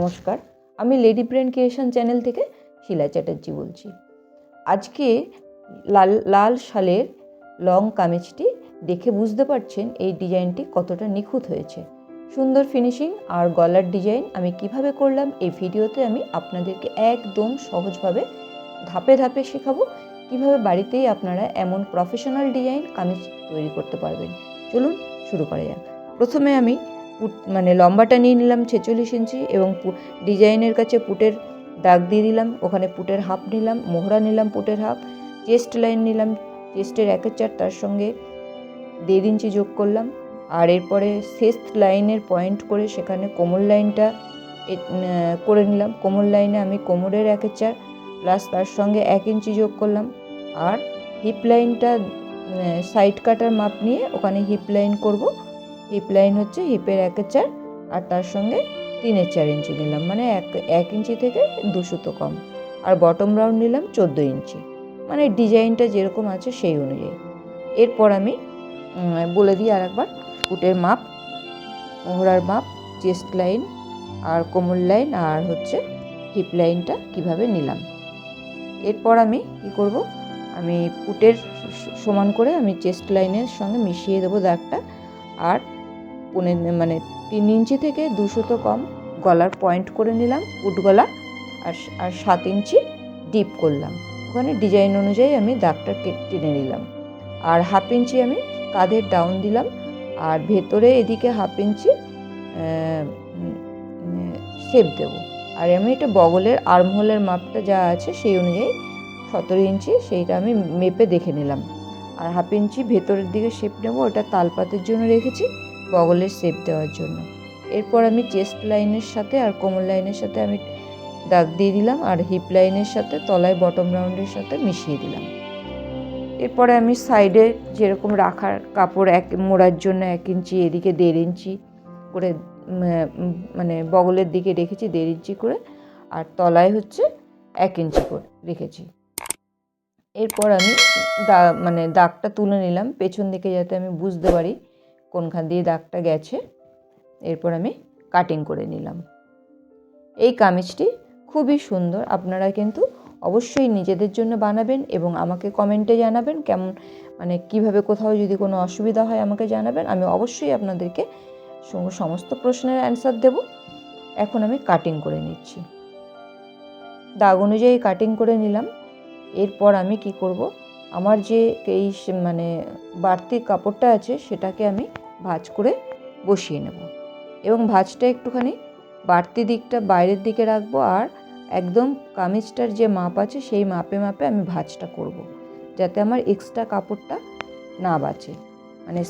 নমস্কার, আমি lady brain creation channel থেকে শিলা চ্যাটার্জি বলছি। আজকে লাল শালের লং কামিজটি দেখে বুঝতে পারছেন এই ডিজাইনটি কতটা নিখুঁত হয়েছে। সুন্দর ফিনিশিং আর গলার ডিজাইন আমি কিভাবে করলাম এই ভিডিওতে আমি আপনাদেরকে একদম সহজভাবে ধাপে ধাপে শেখাবো কিভাবে বাড়িতেই আপনারা এমন প্রফেশনাল ডিজাইন কামিজ তৈরি করতে পারবেন। চলুন শুরু করা যাক। প্রথমে আমি লম্বাটা নিয়ে নিলাম 46 ইঞ্চি এবং ডিজাইনের কাছে পুটের দাগ দিয়ে দিলাম। ওখানে পুটের হাফ নিলাম, মোহরা নিলাম পুটের হাফ, চেস্ট লাইন নিলাম, চেস্টের 1/4, তার সঙ্গে 1.5 ইঞ্চি যোগ করলাম। আর এরপরে শেষ লাইনের পয়েন্ট করে সেখানে কোমর লাইনটা করে নিলাম। কোমর লাইনে আমি কোমরের 1/4 প্লাস তার সঙ্গে 1 ইঞ্চি যোগ করলাম। আর হিপ লাইনটা সাইড কাটার মাপ নিয়ে ওখানে হিপ লাইন করব। হিপ লাইন হচ্ছে হিপের 1/4 আর তার সঙ্গে 3/4 ইঞ্চি নিলাম, মানে 1 ইঞ্চি থেকে 2 সুতো কম। আর বটম রাউন্ড নিলাম 14 ইঞ্চি, মানে ডিজাইনটা যেরকম আছে সেই অনুযায়ী। এরপর আমি বলে দিই আরেকবার, পুটের মাপ, মোহরার মাপ, চেস্ট লাইন আর কোমর লাইন আর হচ্ছে হিপ লাইনটা কিভাবে নিলাম। এরপর আমি কি করব, আমি পুটের সমান করে আমি চেস্ট লাইনের সঙ্গে মিশিয়ে দেবো দাগটা। আর 3 ইঞ্চি থেকে 2 সুতো কম গলার পয়েন্ট করে নিলাম, পুট গলা। আর 7 ইঞ্চি ডিপ করলাম। ওখানে ডিজাইন অনুযায়ী আমি দাগটা টেনে নিলাম। আর 1/2 ইঞ্চি আমি কাঁধের ডাউন দিলাম। আর ভেতরে এদিকে 1/2 ইঞ্চি শেপ দেবো। আর আমি এটা বগলের আর্মহোলের মাপটা যা আছে সেই অনুযায়ী 17 ইঞ্চি সেইটা আমি মেপে দেখে নিলাম। আর 1/2 ইঞ্চি ভেতরের দিকে শেপ নেবো, ওটা তালপাতের জন্য রেখেছি, বগলের শেপ দেওয়ার জন্য। এরপর আমি চেস্ট লাইনের সাথে আর কোমর লাইনের সাথে আমি দাগ দিয়ে দিলাম। আর হিপ লাইনের সাথে তলায় বটম রাউন্ডের সাথে মিশিয়ে দিলাম। এরপরে আমি সাইডে যেরকম রাখার কাপড় মোড়ার জন্য 1 ইঞ্চি, এদিকে 1.5 ইঞ্চি করে বগলের দিকে রেখেছি 1.5 ইঞ্চি করে, আর তলায় হচ্ছে 1 ইঞ্চি করে রেখেছি। এরপর আমি দাগটা তুলে নিলাম পেছন দিকে, যাতে আমি বুঝতে পারি কোনখান দিয়ে দাগটা গেছে। এরপর আমি কাটিং করে নিলাম। এই কামিজটি খুবই সুন্দর, আপনারা কিন্তু অবশ্যই নিজেদের জন্য বানাবেন এবং আমাকে কমেন্টে জানাবেন কেমন, কিভাবে কোথাও যদি কোনো অসুবিধা হয় আমাকে জানাবেন। আমি অবশ্যই আপনাদেরকে সমস্ত প্রশ্নের অ্যান্সার দেব। এখন আমি কাটিং করে নিচ্ছি, দাগ অনুযায়ী কাটিং করে নিলাম। এরপর আমি কি করব, আমার যে এই বাড়তি কাপড়টা আছে সেটাকে আমি ভাঁজ করে বসিয়ে নেব এবং ভাঁজটা একটুখানি বাড়তি দিকটা বাইরের দিকে রাখবো। আর একদম কামিজটার যে মাপ আছে সেই মাপে মাপে আমি ভাঁজটা করব, যাতে আমার এক্সট্রা কাপড়টা না বাঁচে,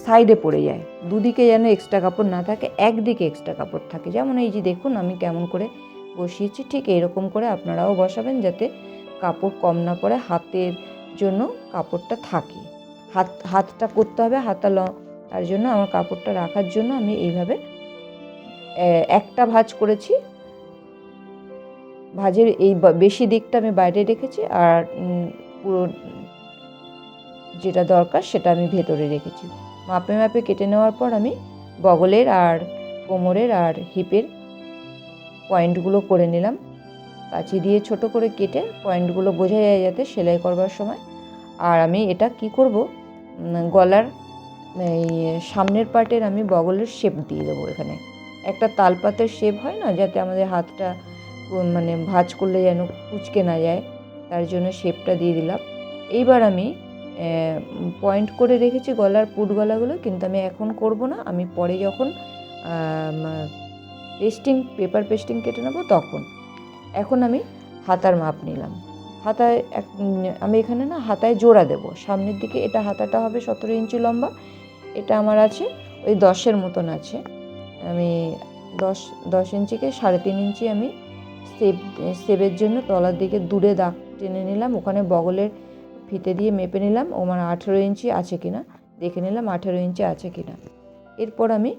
সাইডে পড়ে যায়। দুদিকে যেন এক্সট্রা কাপড় না থাকে, একদিকে এক্সট্রা কাপড় থাকে। যেমন এই যে দেখুন আমি কেমন করে বসিয়েছি, ঠিক এরকম করে আপনারাও বসাবেন, যাতে কাপড় কম না পড়ে, হাতের জন্য কাপড়টা থাকে। হাতটা করতে হবে তার জন্য আমার কাপড়টা রাখার জন্য আমি এইভাবে একটা ভাঁজ করেছি। ভাঁজের এই বেশি দিকটা আমি বাইরে রেখেছি, আর পুরো যেটা দরকার সেটা আমি ভেতরে রেখেছি। মাপে মাপে কেটে নেওয়ার পর আমি বগলের আর কোমরের আর হিপের পয়েন্টগুলো করে নিলাম। কাঁচি দিয়ে ছোট করে কেটে পয়েন্টগুলো বোঝা যায় যাতে সেলাই করবার সময়। আর আমি এটা কি করব, গলার এই সামনের পার্টের আমি বগলের শেপ দিয়ে দেবো। এখানে একটা তালপাতের শেপ হয় না, যাতে আমাদের হাতটা ভাঁজ করলে যেন কুঁচকে না যায়, তার জন্য শেপটা দিয়ে দিলাম। এইবার আমি পয়েন্ট করে রেখেছি গলার পুট গলাগুলো, কিন্তু আমি এখন করব না, আমি পরে যখন পেপার পেস্টিং কেটে নেবো তখন। এখন আমি হাতার মাপ নিলাম। হাতায় আমি এখানে হাতায় জোড়া দেব সামনের দিকে। এটা হাতাটা হবে 17 ইঞ্চি লম্বা, এটা আমার আছে ওই 10-এর মতন আছে। আমি 10 ইঞ্চিকে 3.5 ইঞ্চি আমি শেপের জন্য তলার দিকে দূরে দাগ টেনে নিলাম। ওখানে বগলের ফিতে দিয়ে মেপে নিলাম আমার 18 ইঞ্চি আছে কিনা, দেখে নিলাম 18 ইঞ্চি আছে কিনা। এরপর আমি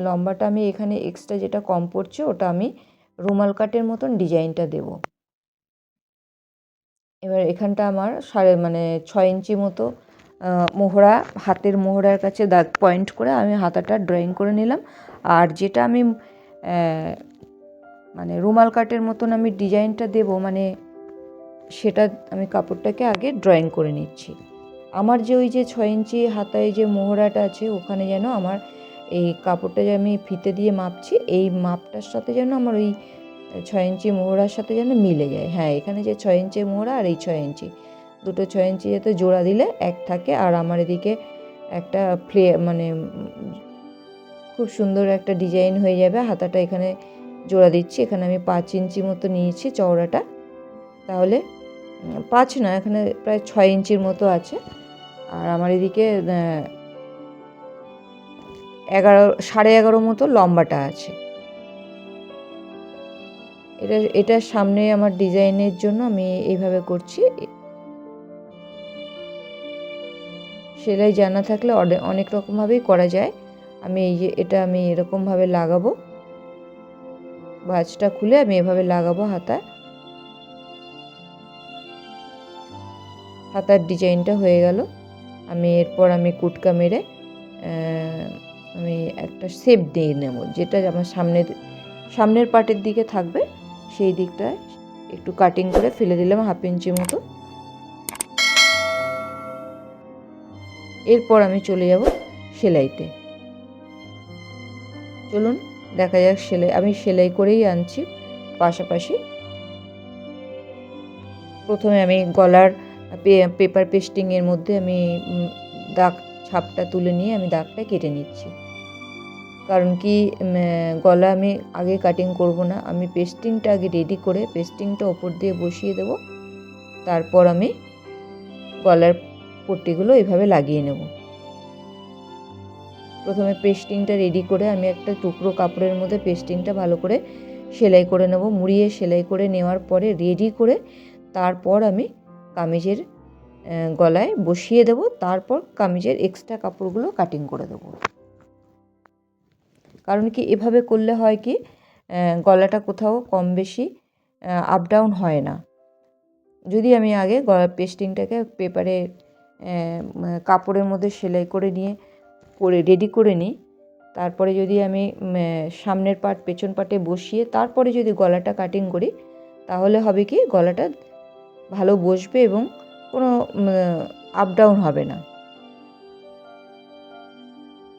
লম্বাটা আমি এখানে এক্সট্রা যেটা কম পড়ছে ওটা আমি রুমাল কাটের মতন ডিজাইনটা দেব। এবার এখানটা আমার 6 ইঞ্চি মতো মোহরা, হাতের মোহরার কাছে দাগ পয়েন্ট করে আমি হাতাটা ড্রয়িং করে নিলাম। আর যেটা আমি মানে রুমাল কাটের মতন আমি ডিজাইনটা দেব, মানে সেটা আমি কাপড়টাকে আগে ড্রয়িং করে নিচ্ছি। আমার যে ওই যে 6 ইঞ্চি হাতায় যে মোহরাটা আছে ওখানে যেন আমার এই কাপড়টা যে আমি ফিতে দিয়ে মাপছি, এই মাপটার সাথে যেন আমার ওই 6 ইঞ্চি মোহরার সাথে যেন মিলে যায়। হ্যাঁ, এখানে যে 6 ইঞ্চি মোহরা আর এই 6 ইঞ্চি, দুটো 6 ইঞ্চি যাতে জোড়া দিলে এক থাকে। আর আমার এদিকে একটা মানে খুব সুন্দর একটা ডিজাইন হয়ে যাবে। হাতাটা এখানে জোড়া দিচ্ছি, এখানে আমি 5 ইঞ্চি মতো নিয়েছি চওড়াটা, তাহলে 5 না, এখানে প্রায় 6 ইঞ্চির মতো আছে। আর আমার এদিকে 11.5 মতো লম্বাটা আছে। এটা সামনে আমার ডিজাইনের জন্য আমি এইভাবে করছি। সেলাই জানা থাকলে অনেক রকমভাবেই করা যায়। আমি এটা আমি এরকমভাবে লাগাবো, ভাঁজটা খুলে আমি এভাবে লাগাবো হাতার ডিজাইনটা হয়ে গেল। এরপর আমি কুটকা মেরে আমি একটা শেপ দিয়ে নেব, যেটা আমার সামনের পার্টের দিকে থাকবে, সেই দিকটায় একটু কাটিং করে ফেলে দিলাম 1/2 ইঞ্চি মতো। এরপর আমি চলে যাব সেলাইতে। চলুন দেখা যাক আমি সেলাই করেই আনছি পাশাপাশি। প্রথমে আমি গলার পেপার পেস্টিংয়ের মধ্যে আমি দাগ ছাপটা তুলে নিয়ে আমি দাগটা কেটে নিচ্ছি। কারণ কি গলা আমি আগে কাটিং করব না, আমি পেস্টিংটা আগে রেডি করে পেস্টিংটা ওপর দিয়ে বসিয়ে দেব, তারপর আমি গলার পট্টিগুলো এভাবে লাগিয়ে নেব। প্রথমে পেস্টিংটা রেডি করে আমি একটা টুকরো কাপড়ের মধ্যে পেস্টিংটা ভালো করে সেলাই করে নেব। মুড়িয়ে সেলাই করে নেওয়ার পরে রেডি করে তারপর আমি কামিজের গলায় বসিয়ে দেব, তারপর কামিজের এক্সট্রা কাপড়গুলো কাটিং করে দেব। কারণ কি এভাবে করলে হয় কি গলাটা কোথাও কম বেশি আপ ডাউন হয় না। যদি আমি আগে গলার পেস্টিংটাকে পেপারে কাপড়ের মধ্যে সেলাই করে রেডি করে নিই, তারপরে যদি আমি সামনের পার্ট পেছন পার্টে বসিয়ে তারপরে যদি গলাটা কাটিং করি, তাহলে হবে কি গলাটা ভালো বসবে এবং কোনো আপ ডাউন হবে না।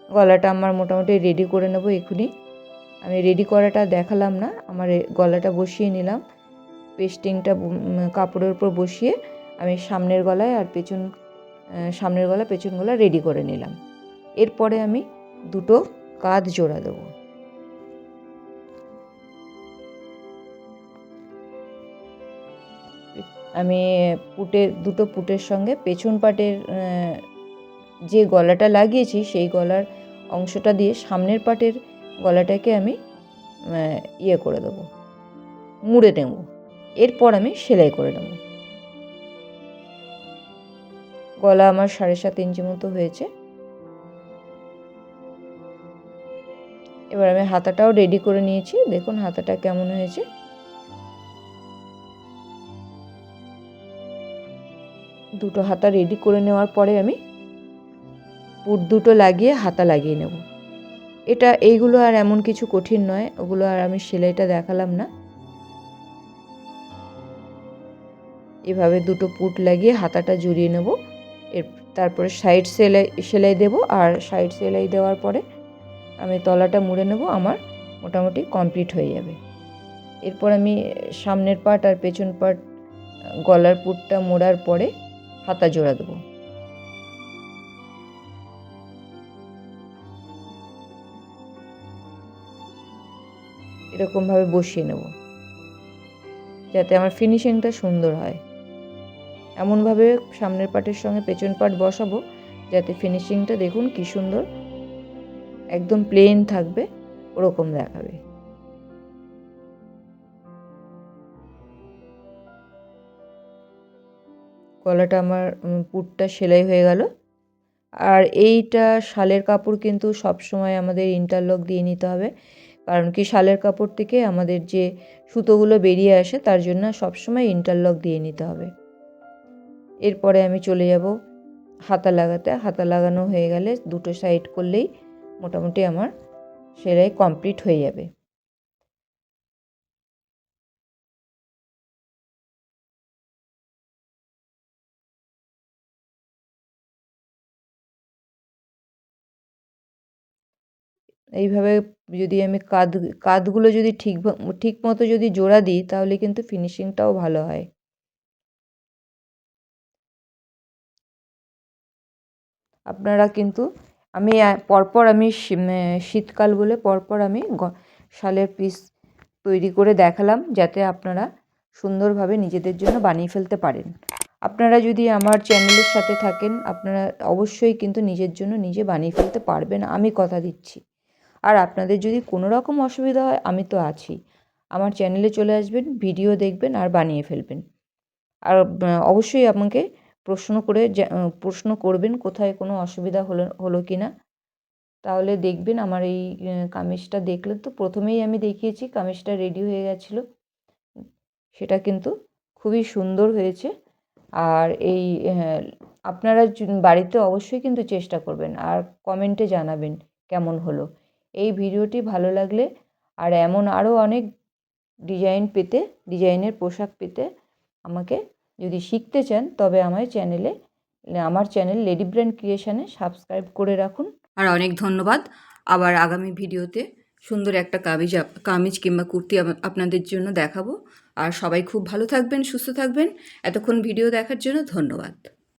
গলাটা আমার মোটামুটি রেডি করে নেব এক্ষুনি। আমি রেডি করাটা দেখালাম না, আমার গলাটা বসিয়ে নিলাম। পেস্টিংটা কাপড়ের উপর বসিয়ে আমি সামনের গলায় আর সামনের গলা পেছন গলা রেডি করে নিলাম। এরপরে আমি দুটো কাঁধ জোড়া দেবো। আমি দুটো পুটের সঙ্গে পেছন পাটের যে গলাটা লাগিয়েছি সেই গলার অংশটা দিয়ে সামনের পাটের গলাটাকে আমি করে দেবো, মুড়ে নেব। এরপর আমি সেলাই করে নেব। গলা আমার 7.5 ইঞ্চি মতো হয়েছে। এবার আমি হাতাটাও রেডি করে নিয়েছি, দেখুন হাতাটা কেমন হয়েছে। দুটো হাতা রেডি করে নেওয়ার পরে আমি পুট দুটো লাগিয়ে হাতা লাগিয়ে নেব। এইগুলো আর এমন কিছু কঠিন নয়, ওগুলো আর আমি সেলাইটা দেখালাম না। এভাবে দুটো পুট লাগিয়ে হাতাটা জড়িয়ে নেব। তারপরে সাইড সেলাই দেব, আর সাইড সেলাই দেওয়ার পরে আমি তলাটা মুড়ে নেব। আমার মোটামুটি কমপ্লিট হয়ে যাবে। এরপর আমি সামনের পার্ট আর পেছন পার্ট গলার পুটটা মোড়ার পরে হাতা জোড়া দেবো। এরকমভাবে বসিয়ে নেব যাতে আমার ফিনিশিংটা সুন্দর হয়। এমনভাবে সামনের পার্টের সঙ্গে পেছন পার্ট বসাবো যাতে ফিনিশিংটা দেখুন কি সুন্দর, একদম প্লেন থাকবে, ওরকম দেখাবে। গলাটা আমার পুটটা সেলাই হয়ে গেল। আর এইটা শালের কাপড় কিন্তু সব সময় আমাদের ইন্টারলক দিয়ে নিতে হবে, কারণ কি শালের কাপড় থেকে আমাদের যে সুতোগুলো বেরিয়ে আসে তার জন্য সবসময় ইন্টারলক দিয়ে নিতে হবে। এরপরে আমি চলে যাব হাতা লাগাতে। হাতা লাগানো হয়ে গেলে দুটো সাইড করলেই মোটামুটি আমার সেলাই কমপ্লিট হয়ে যাবে। এইভাবে যদি আমি কাঁধগুলো যদি ঠিক মতো যদি জোড়া দিই তাহলে কিন্তু ফিনিশিংটাও ভালো হয়। আপনারা কিন্তু আমি পরপর আমি শীতকাল বলে পরপর আমি শালের পিস তৈরি করে দেখালাম, যাতে আপনারা সুন্দরভাবে নিজেদের জন্য বানিয়ে ফেলতে পারেন। আপনারা যদি আমার চ্যানেলের সাথে থাকেন, আপনারা অবশ্যই কিন্তু নিজের জন্য নিজে বানিয়ে ফেলতে পারবেন, আমি কথা দিচ্ছি। আর আপনাদের যদি কোনো রকম অসুবিধা হয়, আমি তো আছি। আমার চ্যানেলে চলে আসবেন, ভিডিও দেখবেন আর বানিয়ে ফেলবেন। আর অবশ্যই আমাকে প্রশ্ন করবেন কোথায় কোনো অসুবিধা হলো কি না। তাহলে দেখবেন আমার এই কামিজটা দেখলেন তো, প্রথমেই আমি দেখিয়েছি কামিজটা রেডি হয়ে গেছিলো। সেটা কিন্তু খুবই সুন্দর হয়েছে। আর এই আপনারা বাড়িতে অবশ্যই কিন্তু চেষ্টা করবেন আর কমেন্টে জানাবেন কেমন হলো। এই ভিডিওটি ভালো লাগলে আর এমন আরও অনেক ডিজাইনের পোশাক পেতে আমাকে যদি শিখতে চান, তবে আমার চ্যানেল লেডি ব্র্যান্ড ক্রিয়েশনে সাবস্ক্রাইব করে রাখুন। আর অনেক ধন্যবাদ। আবার আগামী ভিডিওতে সুন্দর একটা কামিজ কিংবা কুর্তি আপনাদের জন্য দেখাবো। আর সবাই খুব ভালো থাকবেন, সুস্থ থাকবেন। এতক্ষণ ভিডিও দেখার জন্য ধন্যবাদ।